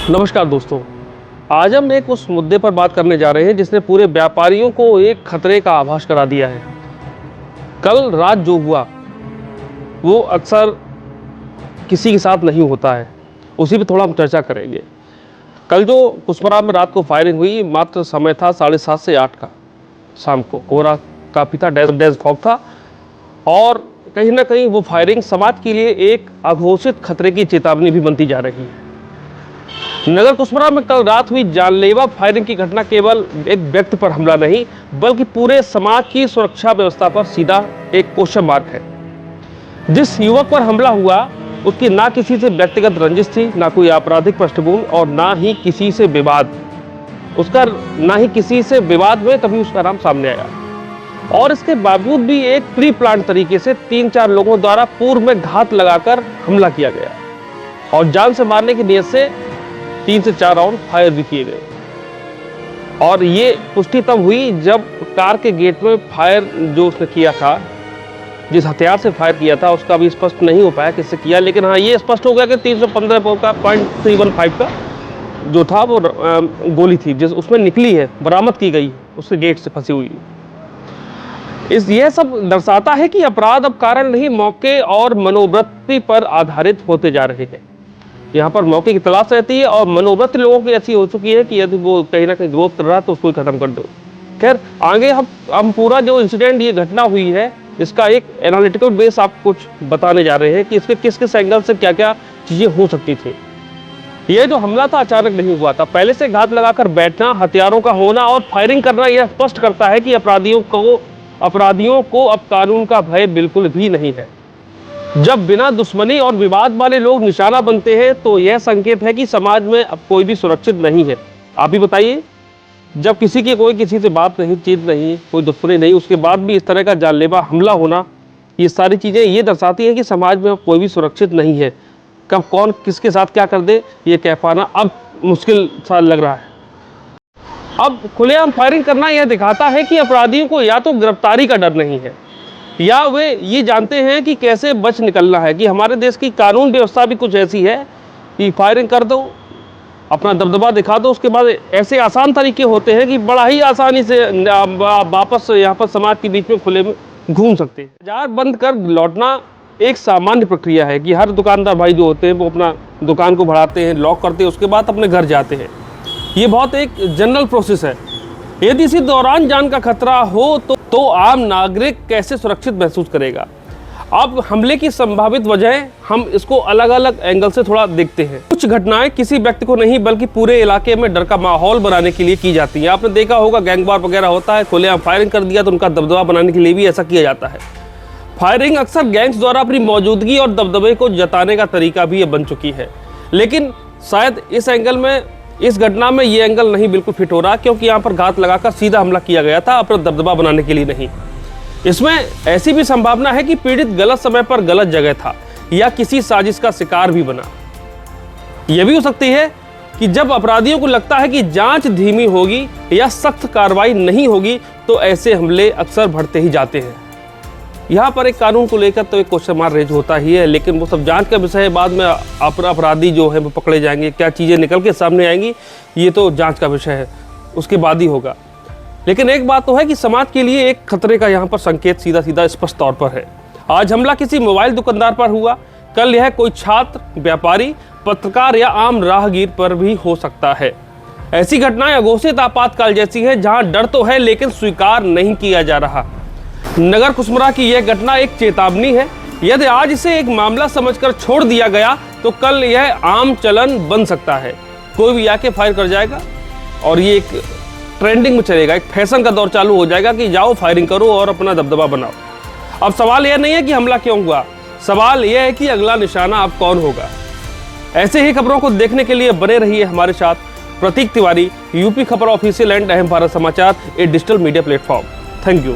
नमस्कार दोस्तों, आज हम एक उस मुद्दे पर बात करने जा रहे हैं जिसने पूरे व्यापारियों को एक खतरे का आभास करा दिया है। कल रात जो हुआ वो अक्सर किसी के साथ नहीं होता है, उसी पे थोड़ा हम चर्चा करेंगे। कल जो कुशमरा में रात को फायरिंग हुई, मात्र समय था 7:30 से 8 का शाम को। कोहरा काफ़ी था, डेंस फॉग था और कहीं ना कहीं वो फायरिंग समाज के लिए एक अघोषित खतरे की चेतावनी भी बनती जा रही है। नगर कुशमरा में कल रात हुई जानलेवा फायरिंग की घटना केवल एक व्यक्ति पर हमला नहीं, बल्कि पूरे समाज की सुरक्षा व्यवस्था पर सीधा एक क्वेश्चन मार्क है। जिस युवक पर हमला हुआ उसकी ना किसी से व्यक्तिगत रंजिश थी, ना कोई आपराधिक पृष्ठभूमि और ना ही किसी से विवाद। हुए तभी उसका नाम सामने आया और इसके बावजूद भी एक प्री प्लान तरीके से 3-4 लोगों द्वारा पूर्व में घात लगाकर हमला किया गया और जान से मारने की नीयत से 3 से 4 राउंड फायर भी किए गए। और ये पुष्टि तब हुई जब कार के गेट में फायर जो उसने किया था, जिस हथियार से फायर किया था, उसका भी स्पष्ट नहीं हो पाया किससे किया, लेकिन हाँ ये स्पष्ट हो गया कि 315 बोर का .315 का जो था वो गोली थी, जिस उसमें निकली है, बरामद की गई उसके गेट से फंसी हुई। यह सब दर्शाता है कि अपराध अब कारण नहीं, मौके और मनोवृत्ति पर आधारित होते जा रहे हैं। यहाँ पर मौके की तलाश रहती है और मनोवृत्ति लोगों की ऐसी हो चुकी है कि यदि वो कहीं ना कहीं विरोध कर रहा है तो उसको खत्म कर दो। खैर आगे हम पूरा जो इंसिडेंट, ये घटना हुई है, इसका एक एनालिटिकल बेस आपको कुछ बताने जा रहे हैं कि इसके किस किस एंगल से क्या क्या चीजें हो सकती थी। ये जो हमला था अचानक नहीं हुआ था, पहले से घात लगाकर बैठना, हथियारों का होना और फायरिंग करना यह स्पष्ट करता है कि अपराधियों को अब कानून का भय बिल्कुल भी नहीं है। जब बिना दुश्मनी और विवाद वाले लोग निशाना बनते हैं तो यह संकेत है कि समाज में अब कोई भी सुरक्षित नहीं है। आप ही बताइए, जब कोई किसी से बात नहीं, चीत नहीं, कोई दुश्मनी नहीं, उसके बाद भी इस तरह का जानलेवा हमला होना, ये सारी चीज़ें ये दर्शाती है कि समाज में अब कोई भी सुरक्षित नहीं है। कब कौन किसके साथ क्या कर दे ये कह पाना अब मुश्किल सा लग रहा है। अब खुलेआम फायरिंग करना यह दिखाता है कि अपराधियों को या तो गिरफ्तारी का डर नहीं है या वे ये जानते हैं कि कैसे बच निकलना है, कि हमारे देश की कानून व्यवस्था भी कुछ ऐसी है कि फायरिंग कर दो, अपना दबदबा दिखा दो, उसके बाद ऐसे आसान तरीके होते हैं कि बड़ा ही आसानी से वापस यहाँ पर समाज के बीच में खुले में घूम सकते हैं। बाजार बंद कर लौटना एक सामान्य प्रक्रिया है कि हर दुकानदार भाई जो होते हैं वो अपना दुकान को बढ़ाते हैं, लॉक करते हैं, उसके बाद अपने घर जाते हैं। ये बहुत एक जनरल प्रोसेस है। यदि इसी दौरान जान का खतरा हो तो आम नागरिक कैसे सुरक्षित महसूस करेगा। अब हमले की संभावित वजह हम इसको अलग अलग एंगल से थोड़ा देखते हैं। कुछ घटनाएं किसी व्यक्ति को नहीं बल्कि पूरे इलाके में डर का माहौल बनाने के लिए की जाती हैं। आपने देखा होगा गैंगवार वगैरह होता है, खुलेआम फायरिंग कर दिया तो उनका दबदबा बनाने के लिए भी ऐसा किया जाता है। फायरिंग अक्सर गैंग्स द्वारा अपनी मौजूदगी और दबदबे को जताने का तरीका भी बन चुकी है, लेकिन शायद इस घटना में ये एंगल नहीं बिल्कुल फिट हो रहा, क्योंकि यहाँ पर घात लगाकर सीधा हमला किया गया था, अपना दबदबा बनाने के लिए नहीं। इसमें ऐसी भी संभावना है कि पीड़ित गलत समय पर गलत जगह था या किसी साजिश का शिकार भी बना। यह भी हो सकती है कि जब अपराधियों को लगता है कि जांच धीमी होगी या सख्त कार्रवाई नहीं होगी तो ऐसे हमले अक्सर बढ़ते ही जाते हैं। यहाँ पर एक कानून को लेकर तो एक क्वेश्चन मार्क रेज होता ही है, लेकिन वो सब जांच का विषय है। बाद में अपराधी जो है वो पकड़े जाएंगे, क्या चीज़ें निकल के सामने आएंगी ये तो जांच का विषय है, उसके बाद ही होगा। लेकिन एक बात तो है कि समाज के लिए एक खतरे का यहाँ पर संकेत सीधा सीधा स्पष्ट तौर पर है। आज हमला किसी मोबाइल दुकानदार पर हुआ, कल यह कोई छात्र, व्यापारी, पत्रकार या आम राहगीर पर भी हो सकता है। ऐसी घटनाएं अघोषित आपातकाल जैसी है, जहाँ डर तो है लेकिन स्वीकार नहीं किया जा रहा। नगर कुशमरा की यह घटना एक चेतावनी है। यदि आज इसे एक मामला समझकर छोड़ दिया गया तो कल यह आम चलन बन सकता है। कोई भी आके फायर कर जाएगा और ये एक ट्रेंडिंग में चलेगा, एक फैशन का दौर चालू हो जाएगा कि जाओ फायरिंग करो और अपना दबदबा बनाओ। अब सवाल यह नहीं है कि हमला क्यों हुआ, सवाल यह है कि अगला निशाना अब कौन होगा। ऐसे ही खबरों को देखने के लिए बने रहिए हमारे साथ। Prateek Tiwari, UP Khabar official and Aham Bharat Samachar, a digital media platform. Thank you.